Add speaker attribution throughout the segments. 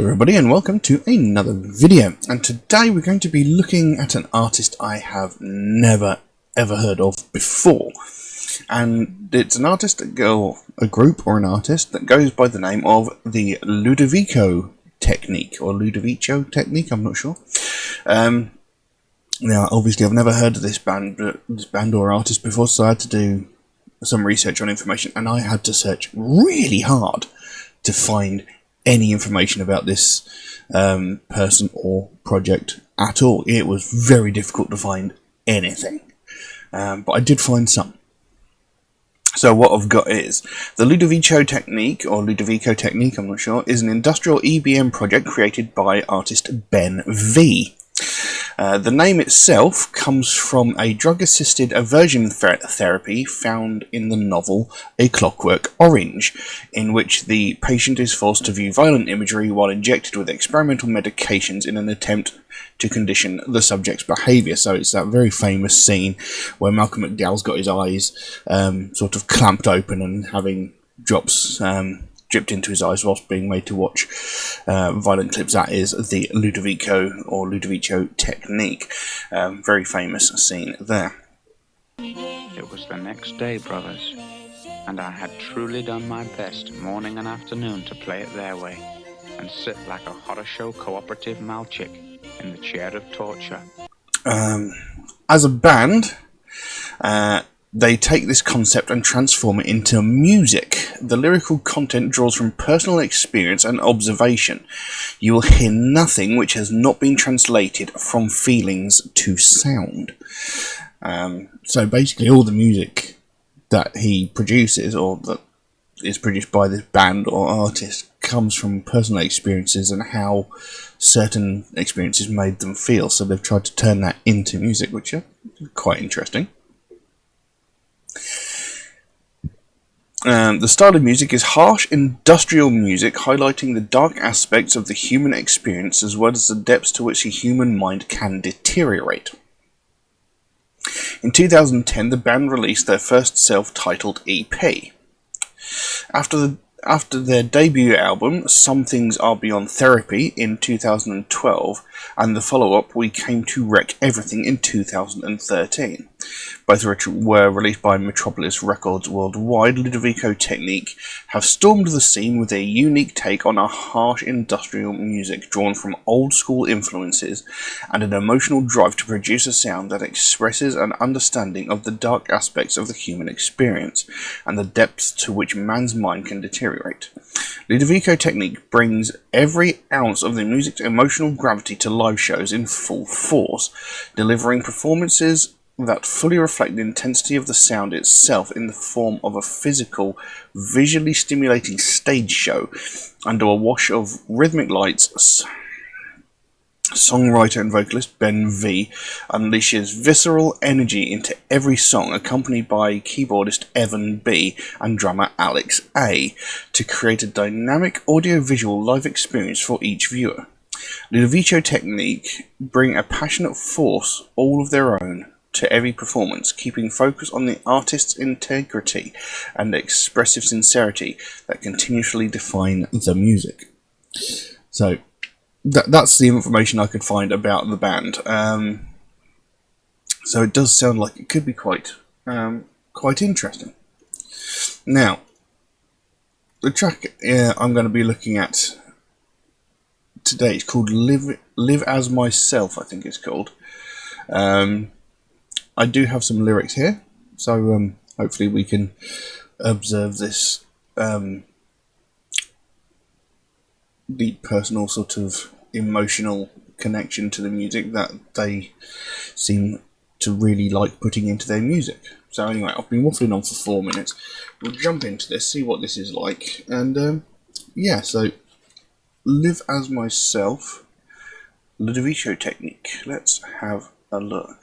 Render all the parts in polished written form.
Speaker 1: Everybody, and welcome to another video. And today we're going to be looking at an artist I have never ever heard of before, and it's an artist a group or an artist that goes by the name of the Ludovico technique or Ludovico technique. I'm not sure. Now, obviously, I've never heard of this band or artist before, so I had to do some research on information, and I had to search really hard to find any information about this person or project at all. It was very difficult to find anything, but I did find some. So what I've got is the Ludovico technique, or Ludovico technique, I'm not sure, is an industrial EBM project created by artist Ben V. The name itself comes from a drug-assisted aversion therapy found in the novel A Clockwork Orange, in which the patient is forced to view violent imagery while injected with experimental medications in an attempt to condition the subject's behaviour. So it's that very famous scene where Malcolm McDowell's got his eyes sort of clamped open and having drops dripped into his eyes whilst being made to watch violent clips. That is the Ludovico or Ludovico technique. Very famous scene there.
Speaker 2: It was the next day, brothers, and I had truly done my best morning and afternoon to play it their way and sit like a horror show cooperative malchick in the chair of torture.
Speaker 1: As a band, they take this concept and transform it into music. The lyrical content draws from personal experience and observation. You will hear nothing which has not been translated from feelings to sound. So basically all the music that he produces, or that is produced by this band or artist, comes from personal experiences and how certain experiences made them feel. So they've tried to turn that into music, which is quite interesting. The style of music is harsh industrial music, highlighting the dark aspects of the human experience as well as the depths to which the human mind can deteriorate. In 2010, the band released their first self-titled EP. After their debut album, Some Things Are Beyond Therapy, in 2012, and the follow-up, We Came to Wreck Everything, in 2013. Both were released by Metropolis Records worldwide. Ludovico Technique have stormed the scene with a unique take on a harsh industrial music drawn from old-school influences and an emotional drive to produce a sound that expresses an understanding of the dark aspects of the human experience and the depths to which man's mind can deteriorate. Ludovico Technique brings every ounce of the music's emotional gravity to live shows in full force, delivering performances that fully reflect the intensity of the sound itself in the form of a physical, visually stimulating stage show. Under a wash of rhythmic lights, songwriter and vocalist Ben V unleashes visceral energy into every song, accompanied by keyboardist Evan B and drummer Alex A, to create a dynamic audio-visual live experience for each viewer. Ludovico Technique bring a passionate force all of their own to every performance, keeping focus on the artist's integrity and expressive sincerity that continuously define the music. So that's the information I could find about the band. So it does sound like it could be quite interesting. Now, the track I'm going to be looking at today is called Live As Myself, I think it's called. I do have some lyrics here, so hopefully we can observe this deep personal sort of emotional connection to the music that they seem to really like putting into their music. So anyway, I've been waffling on for 4 minutes. We'll jump into this, see what this is like, and yeah, so Live As Myself, Ludovico Technique. Let's have a look.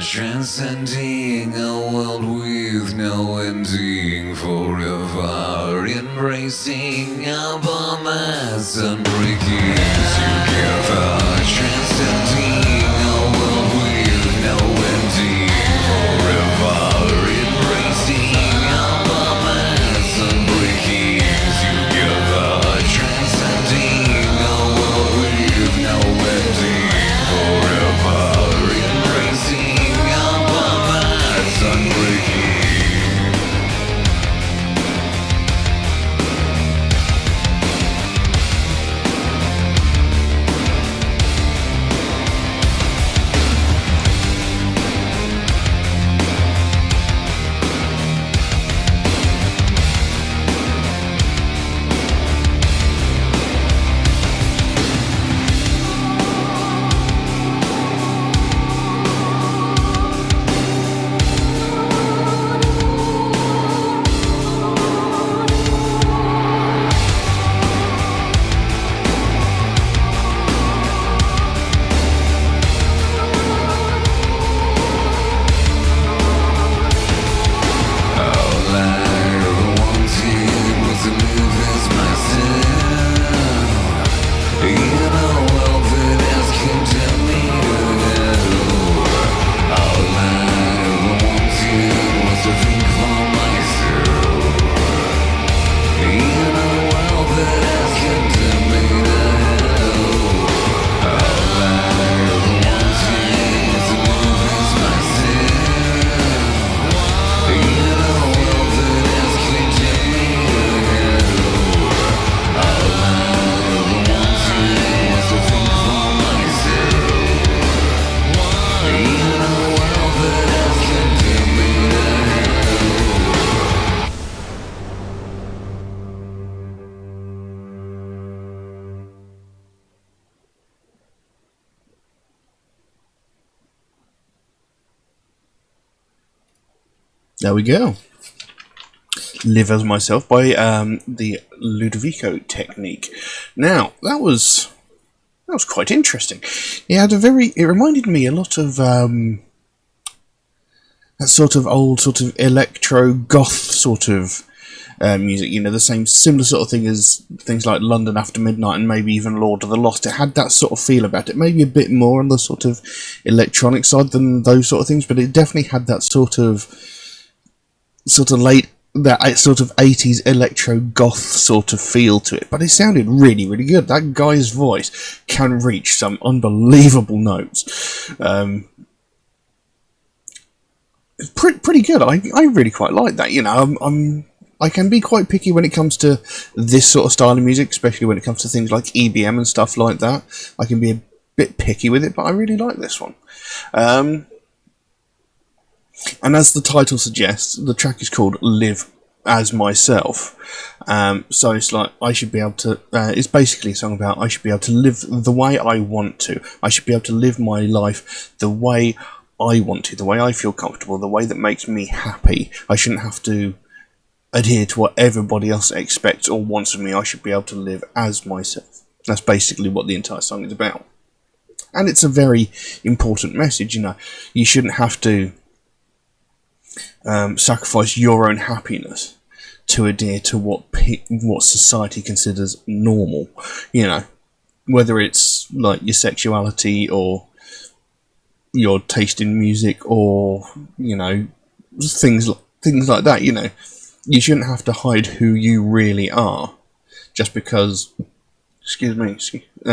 Speaker 3: transcending a world with no ending, forever embracing our mass and breaking together, transcending a world with no ending, forever embracing our mass and breaking together, transcending a world with no ending, forever embracing our mass and breaking.
Speaker 1: There we go. Live as Myself by the Ludovico technique. Now, that was quite interesting. It reminded me a lot of that sort of old sort of electro goth sort of music, the same similar sort of thing as things like London After Midnight and maybe even Lord of the Lost. It had that sort of feel about it, maybe a bit more on the sort of electronic side than those sort of things, but it definitely had that sort of that sort of 80s electro goth sort of feel to it, but it sounded really, really good. That guy's voice can reach some unbelievable notes. Pretty good. I really quite like that. I can be quite picky when it comes to this sort of style of music, especially when it comes to things like EBM and stuff like that. I can be a bit picky with it, but I really like this one. And as the title suggests, the track is called Live as Myself. So it's like I should be able to... it's basically a song about I should be able to live the way I want to. I should be able to live my life the way I want to, the way I feel comfortable, the way that makes me happy. I shouldn't have to adhere to what everybody else expects or wants of me. I should be able to live as myself. That's basically what the entire song is about. And it's a very important message, You shouldn't have to sacrifice your own happiness to adhere to what society considers normal, whether it's like your sexuality or your taste in music or things like that. You shouldn't have to hide who you really are just because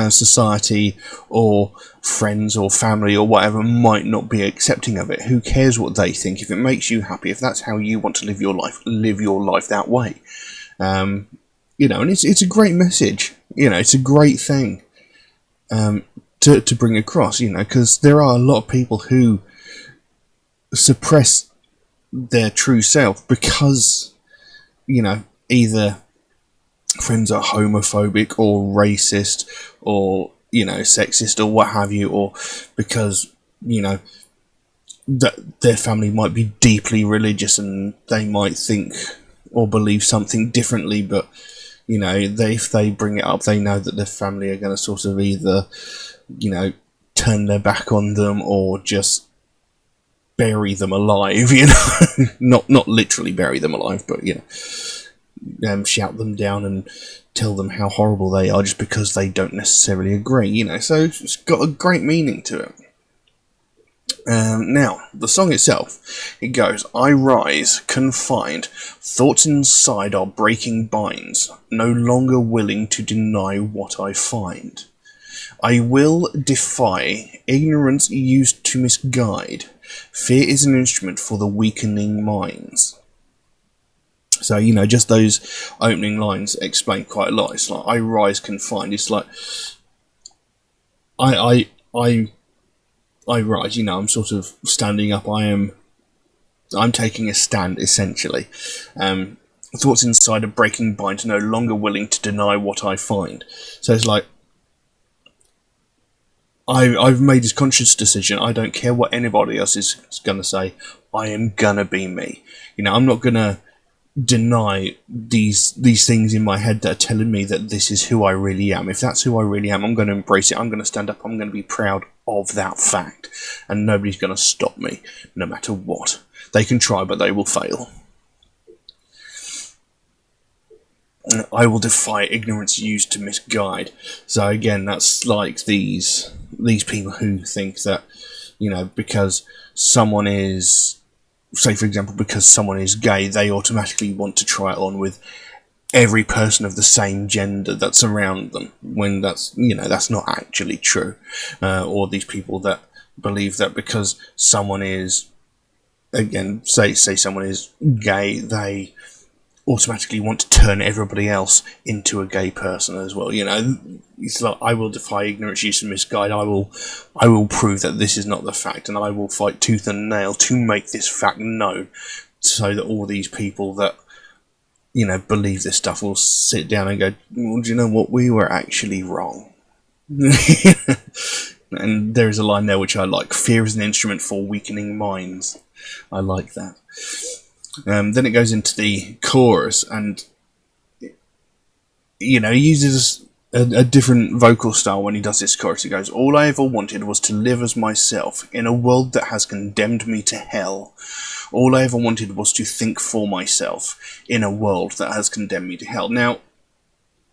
Speaker 1: society or friends or family or whatever might not be accepting of it. Who cares what they think? If it makes you happy, if that's how you want to live your life that way. And it's a great message. It's a great thing to bring across, because there are a lot of people who suppress their true self because, either friends are homophobic or racist or sexist or what have you, or because that their family might be deeply religious and they might think or believe something differently, but if they bring it up, they know that their family are going to sort of either turn their back on them or just bury them alive, not literally bury them alive, but shout them down and tell them how horrible they are just because they don't necessarily agree, so it's got a great meaning to it. Now, the song itself, it goes, I rise, confined, thoughts inside are breaking binds, no longer willing to deny what I find. I will defy ignorance used to misguide, fear is an instrument for the weakening minds. So, just those opening lines explain quite a lot. It's like, I rise confined. It's like, I rise, I'm sort of standing up. I'm taking a stand, essentially. Thoughts inside are breaking bind, no longer willing to deny what I find. So it's like, I've made this conscious decision. I don't care what anybody else is going to say. I am going to be me. I'm not going to deny these things in my head that are telling me that this is who I really am. If that's who I really am, I'm going to embrace it. I'm going to stand up. I'm going to be proud of that fact. And nobody's going to stop me, no matter what. They can try, but they will fail. I will defy ignorance used to misguide. So again, that's like these people who think that, because someone is, say for example, because someone is gay, they automatically want to try it on with every person of the same gender that's around them, when that's not actually true. Or these people that believe that because someone is, again, say someone is gay, they automatically want to turn everybody else into a gay person as well. It's like, I will defy ignorance used to misguide. I will prove that this is not the fact, and I will fight tooth and nail to make this fact known, so that all these people that believe this stuff will sit down and go, well, do you know what, we were actually wrong. And there is a line there which I like: fear is an instrument for weakening minds. I like that. Then it goes into the chorus, and he uses a different vocal style when he does this chorus. He goes, all I ever wanted was to live as myself in a world that has condemned me to hell. All I ever wanted was to think for myself in a world that has condemned me to hell. Now,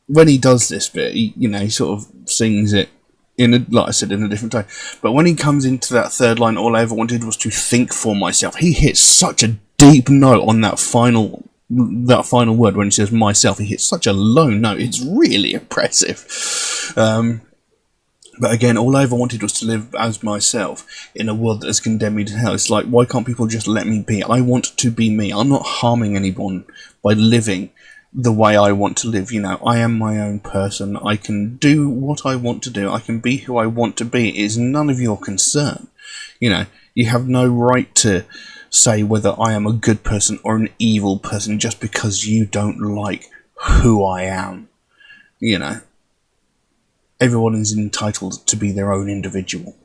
Speaker 1: when he does this bit, he sort of sings it like I said, in a different tone. But when he comes into that third line, all I ever wanted was to think for myself, he hits such a deep note on that final word. When he says myself, he hits such a low note. It's really impressive. But again, all I ever wanted was to live as myself in a world that has condemned me to hell. It's like, why can't people just let me be? I want to be me. I'm not harming anyone by living the way I want to live. I am my own person. I can do what I want to do. I can be who I want to be. It is none of your concern. You have no right to say whether I am a good person or an evil person just because you don't like who I am. Everyone is entitled to be their own individual.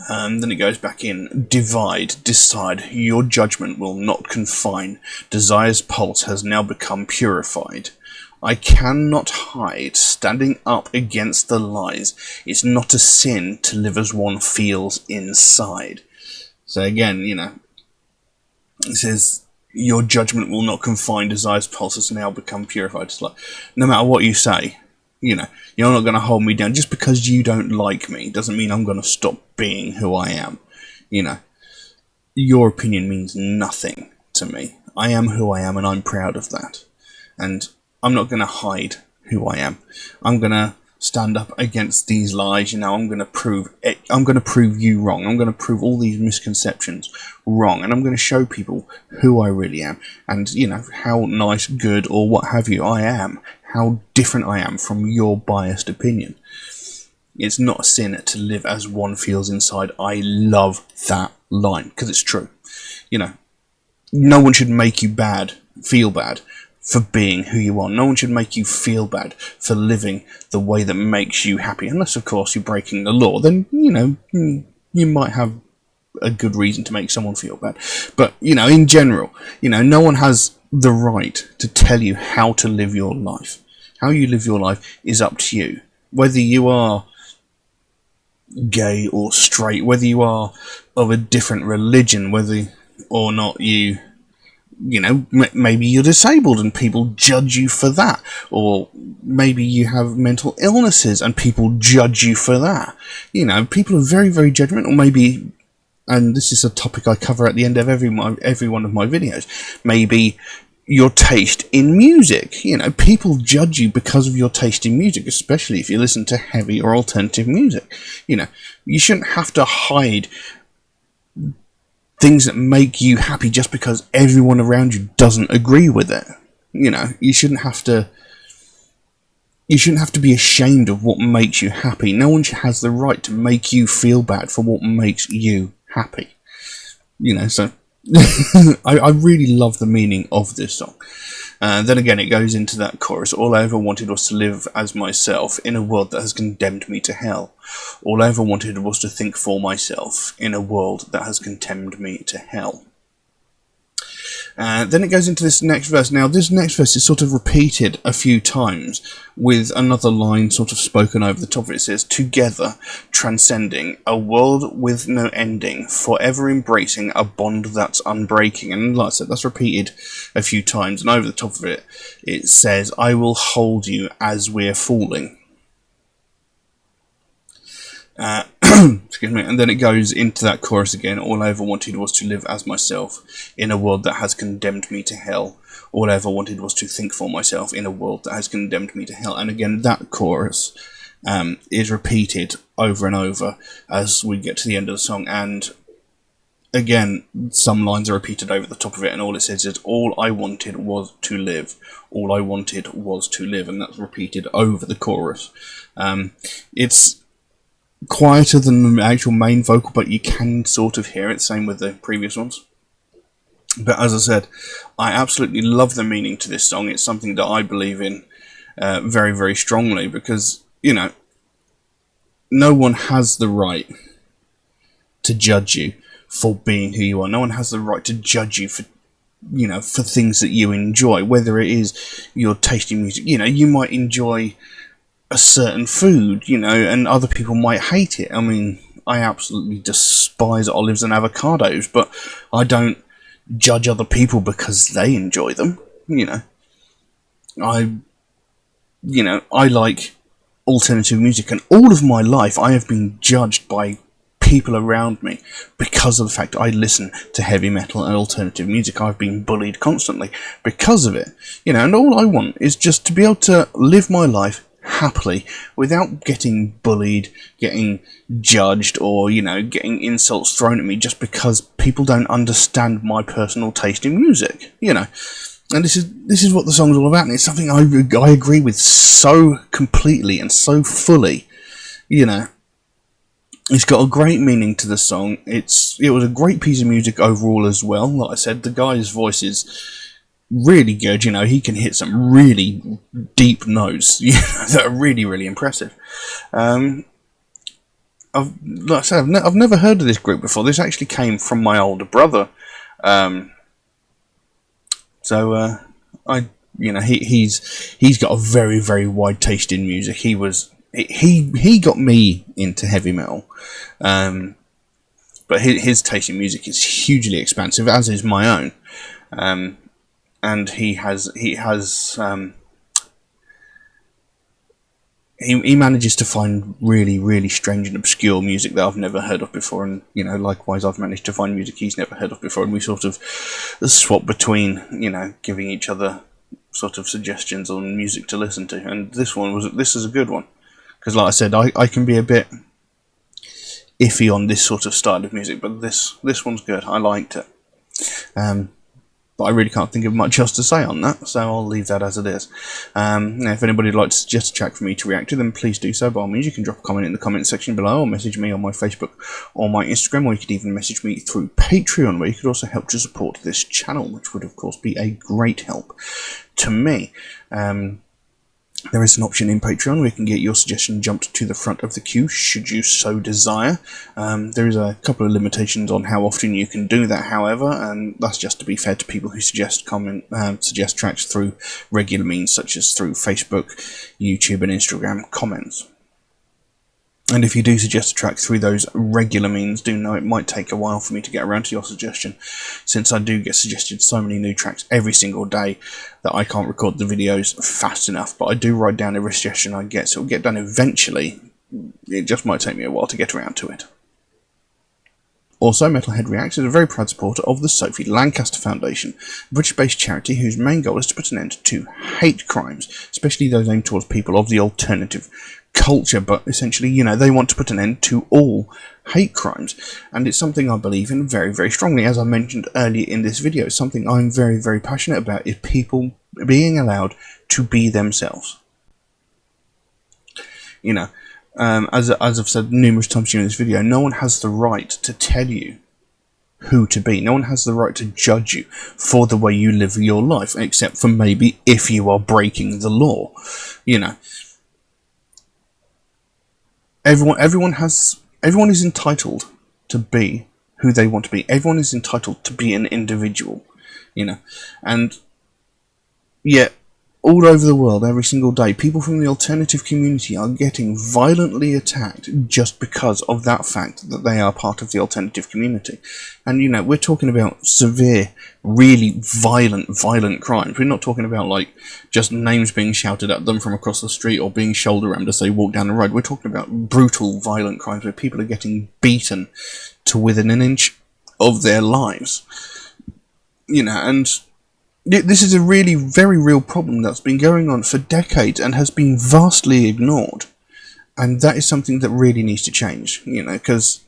Speaker 1: Then it goes back in. Divide, decide, your judgment will not confine. Desire's pulse has now become purified. I cannot hide, standing up against the lies. It's not a sin to live as one feels inside. So again, it says, your judgment will not confine. Desire's pulse has now become purified. It's like, no matter what you say, you're not going to hold me down. Just because you don't like me doesn't mean I'm going to stop being who I am. Your opinion means nothing to me. I am who I am, and I'm proud of that. And I'm not going to hide who I am. I'm going to stand up against these lies. I'm going to prove you wrong. I'm going to prove all these misconceptions wrong, and I'm going to show people who I really am, and how nice, good, or what have you I am, how different I am from your biased opinion. It's not a sin to live as one feels inside. I love that line because it's true. No one should make you feel bad for being who you are. No one should make you feel bad for living the way that makes you happy, unless of course you're breaking the law. Then you might have a good reason to make someone feel bad. But in general, no one has the right to tell you how to live your life. How you live your life is up to you. Whether you are gay or straight, whether you are of a different religion, whether or not maybe you're disabled and people judge you for that, or maybe you have mental illnesses and people judge you for that. People are very, very judgmental. Maybe, and this is a topic I cover at the end of every one of my videos, maybe your taste in music. People judge you because of your taste in music, especially if you listen to heavy or alternative music. You shouldn't have to hide things that make you happy just because everyone around you doesn't agree with it. You shouldn't have to be ashamed of what makes you happy. No one has the right to make you feel bad for what makes you happy. So I really love the meaning of this song. Then again, it goes into that chorus. All I ever wanted was to live as myself in a world that has condemned me to hell. All I ever wanted was to think for myself in a world that has condemned me to hell. Then it goes into this next verse. Now, this next verse is sort of repeated a few times with another line sort of spoken over the top of it. It says, together, transcending, a world with no ending, forever embracing a bond that's unbreaking. And like I said, that's repeated a few times. And over the top of it, it says, I will hold you as we're falling. Excuse me. And then it goes into that chorus again. All I ever wanted was to live as myself in a world that has condemned me to hell. All I ever wanted was to think for myself in a world that has condemned me to hell. And again, that chorus is repeated over and over as we get to the end of the song. And again, some lines are repeated over the top of it, and all it says is, all I wanted was to live. All I wanted was to live. And that's repeated over the chorus. It's quieter than the actual main vocal, but you can sort of hear it. Same with the previous ones. But as I said, I absolutely love the meaning to this song. It's something that I believe in very, very strongly, because, no one has the right to judge you for being who you are. No one has the right to judge you for things that you enjoy, whether it is your taste in music. You might enjoy a certain food, and other people might hate it. I mean, I absolutely despise olives and avocados, but I don't judge other people because they enjoy them. I like alternative music, and all of my life I have been judged by people around me because of the fact I listen to heavy metal and alternative music. I've been bullied constantly because of it. And all I want is just to be able to live my life happily without getting bullied, getting judged, or getting insults thrown at me just because people don't understand my personal taste in music. And this is what the song's all about, and it's something I agree with so completely and so fully. It's got a great meaning to the song. It was a great piece of music overall as well. Like I said, the guy's voice is really good. He can hit some really deep notes that are really, really impressive. Like I said, I've never heard of this group before. This actually came from my older brother. He's got a very, very wide taste in music. He got me into heavy metal. But his taste in music is hugely expansive, as is my own. And he manages to find really, really strange and obscure music that I've never heard of before, and likewise I've managed to find music he's never heard of before, and we sort of swap between giving each other sort of suggestions on music to listen to. And this is a good one, because like I said, I can be a bit iffy on this sort of style of music, but this one's good. I liked it. But I really can't think of much else to say on that, so I'll leave that as it is. If anybody would like to suggest a track for me to react to, then please do so. By all means, you can drop a comment in the comment section below, or message me on my Facebook or my Instagram, or you could even message me through Patreon, where you could also help to support this channel, which would of course be a great help to me. There is an option in Patreon where you can get your suggestion jumped to the front of the queue, should you so desire. There is a couple of limitations on how often you can do that, however, and that's just to be fair to people who suggest tracks through regular means, such as through Facebook, YouTube and Instagram comments. And if you do suggest a track through those regular means, do know it might take a while for me to get around to your suggestion, since I do get suggested so many new tracks every single day that I can't record the videos fast enough. But I do write down every suggestion I get, so it'll get done eventually. It just might take me a while to get around to it. Also, Metalhead Reacts is a very proud supporter of the Sophie Lancaster Foundation, a British-based charity whose main goal is to put an end to hate crimes, especially those aimed towards people of the alternative culture. But essentially, they want to put an end to all hate crimes, and it's something I believe in very, very strongly. As I mentioned earlier in this video, it's something I'm very, very passionate about, is people being allowed to be themselves. As I've said numerous times during this video, no one has the right to tell you who to be. No one has the right to judge you for the way you live your life, except for maybe if you are breaking the law. Everyone is entitled to be who they want to be. Everyone is entitled to be an individual, and yet all over the world, every single day, people from the alternative community are getting violently attacked just because of that fact that they are part of the alternative community. And, we're talking about severe, really violent crimes. We're not talking about, just names being shouted at them from across the street or being shoulder rammed as they walk down the road. We're talking about brutal, violent crimes where people are getting beaten to within an inch of their lives. And this is a really very real problem that's been going on for decades and has been vastly ignored. And that is something that really needs to change, because,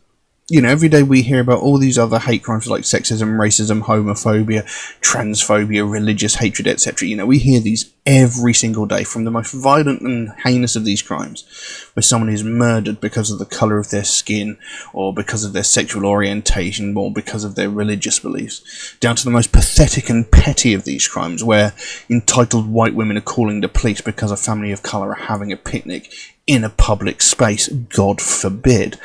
Speaker 1: every day we hear about all these other hate crimes like sexism, racism, homophobia, transphobia, religious hatred, etc. We hear these every single day, from the most violent and heinous of these crimes, where someone is murdered because of the colour of their skin, or because of their sexual orientation, or because of their religious beliefs, down to the most pathetic and petty of these crimes, where entitled white women are calling the police because a family of colour are having a picnic in a public space. God forbid.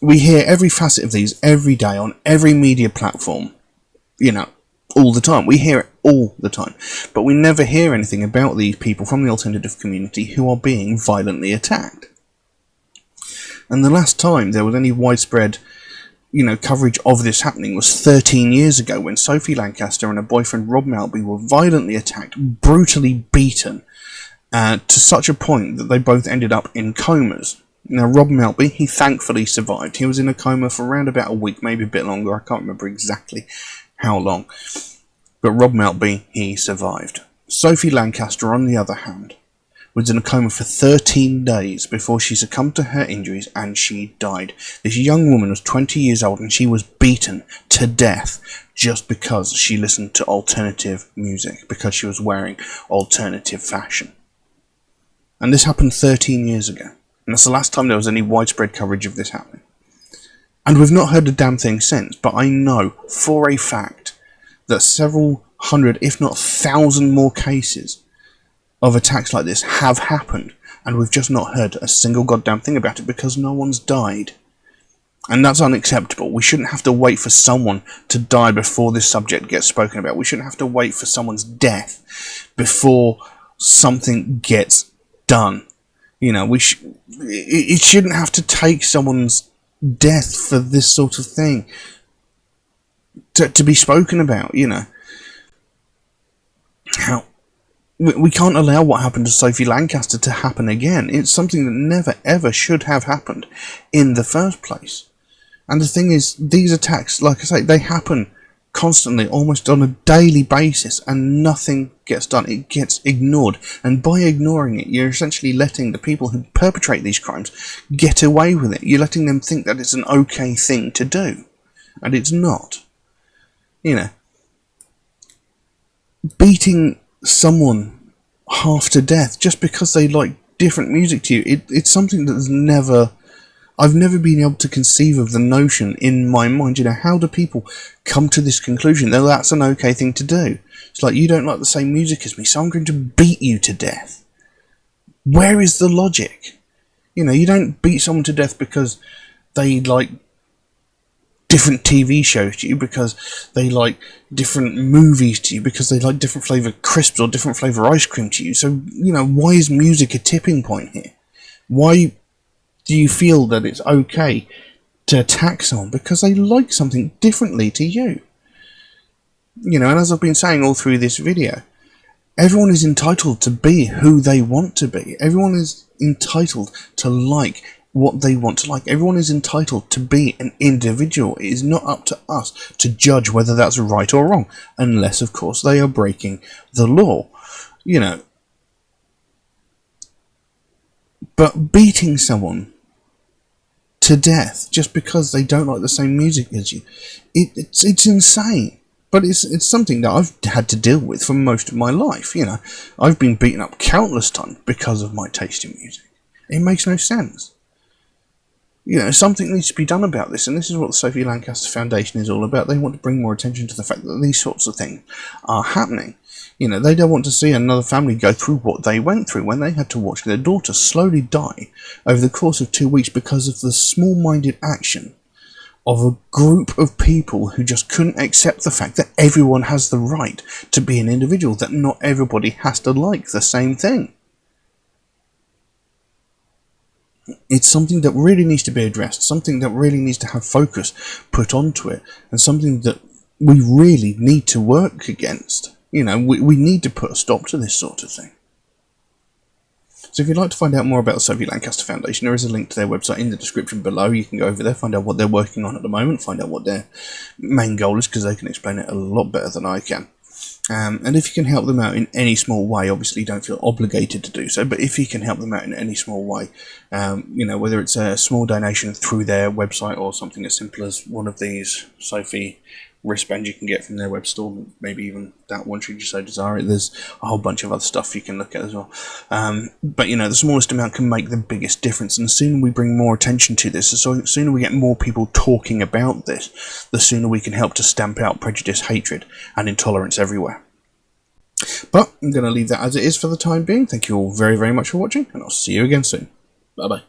Speaker 1: We hear every facet of these every day on every media platform, all the time. We hear it all the time. But we never hear anything about these people from the alternative community who are being violently attacked. And the last time there was any widespread, coverage of this happening was 13 years ago, when Sophie Lancaster and her boyfriend Rob Maltby were violently attacked, brutally beaten, to such a point that they both ended up in comas. Now, Rob Maltby, he thankfully survived. He was in a coma for around about a week, maybe a bit longer. I can't remember exactly how long. But Rob Maltby, he survived. Sophie Lancaster, on the other hand, was in a coma for 13 days before she succumbed to her injuries and she died. This young woman was 20 years old and she was beaten to death just because she listened to alternative music, because she was wearing alternative fashion. And this happened 13 years ago. And that's the last time there was any widespread coverage of this happening. And we've not heard a damn thing since, but I know for a fact that several hundred, if not 1,000 more cases of attacks like this have happened, and we've just not heard a single goddamn thing about it because no one's died. And that's unacceptable. We shouldn't have to wait for someone to die before this subject gets spoken about. We shouldn't have to wait for someone's death before something gets done. It shouldn't have to take someone's death for this sort of thing to be spoken about, How we can't allow what happened to Sophie Lancaster to happen again. It's something that never ever should have happened in the first place. And the thing is, these attacks, like I say, they happen constantly, almost on a daily basis, and nothing gets done. It gets ignored, and by ignoring it, you're essentially letting the people who perpetrate these crimes get away with it. You're letting them think that it's an okay thing to do, and it's not. Beating someone half to death just because they like different music to you, it's something that's I've never been able to conceive of the notion in my mind. How do people come to this conclusion that that's an okay thing to do? It's like, you don't like the same music as me, so I'm going to beat you to death. Where is the logic? You don't beat someone to death because they like different TV shows to you, because they like different movies to you, because they like different flavour crisps or different flavour ice cream to you. So, why is music a tipping point here? Why Do you feel that it's okay to attack someone because they like something differently to you? You know, and as I've been saying all through this video, everyone is entitled to be who they want to be. Everyone is entitled to like what they want to like. Everyone is entitled to be an individual. It is not up to us to judge whether that's right or wrong, unless, of course, they are breaking the law. You know, but beating someone to death just because they don't like the same music as you, it's insane. But it's something that I've had to deal with for most of my life. You know, I've been beaten up countless times because of my taste in music. It makes no sense. You know, something needs to be done about this, and this is what the Sophie Lancaster Foundation is all about. They want to bring more attention to the fact that these sorts of things are happening. You know, they don't want to see another family go through what they went through when they had to watch their daughter slowly die over the course of 2 weeks because of the small-minded action of a group of people who just couldn't accept the fact that everyone has the right to be an individual, that not everybody has to like the same thing. It's something that really needs to be addressed, something that really needs to have focus put onto it, and something that we really need to work against. You know, we need to put a stop to this sort of thing. So if you'd like to find out more about the Sophie Lancaster Foundation, there is a link to their website in the description below. You can go over there, find out what they're working on at the moment, find out what their main goal is, because they can explain it a lot better than I can. And if you can help them out in any small way, obviously don't feel obligated to do so, but if you can help them out in any small way, you know, whether it's a small donation through their website or something as simple as one of these Sophie wristbands you can get from their web store, maybe even that one should you so desire it. There's a whole bunch of other stuff you can look at as well. But you know, the smallest amount can make the biggest difference, and the sooner we bring more attention to this, the sooner we get more people talking about this, the sooner we can help to stamp out prejudice, hatred, and intolerance everywhere. But I'm going to leave that as it is for the time being. Thank you all very, very much for watching, and I'll see you again soon. Bye bye.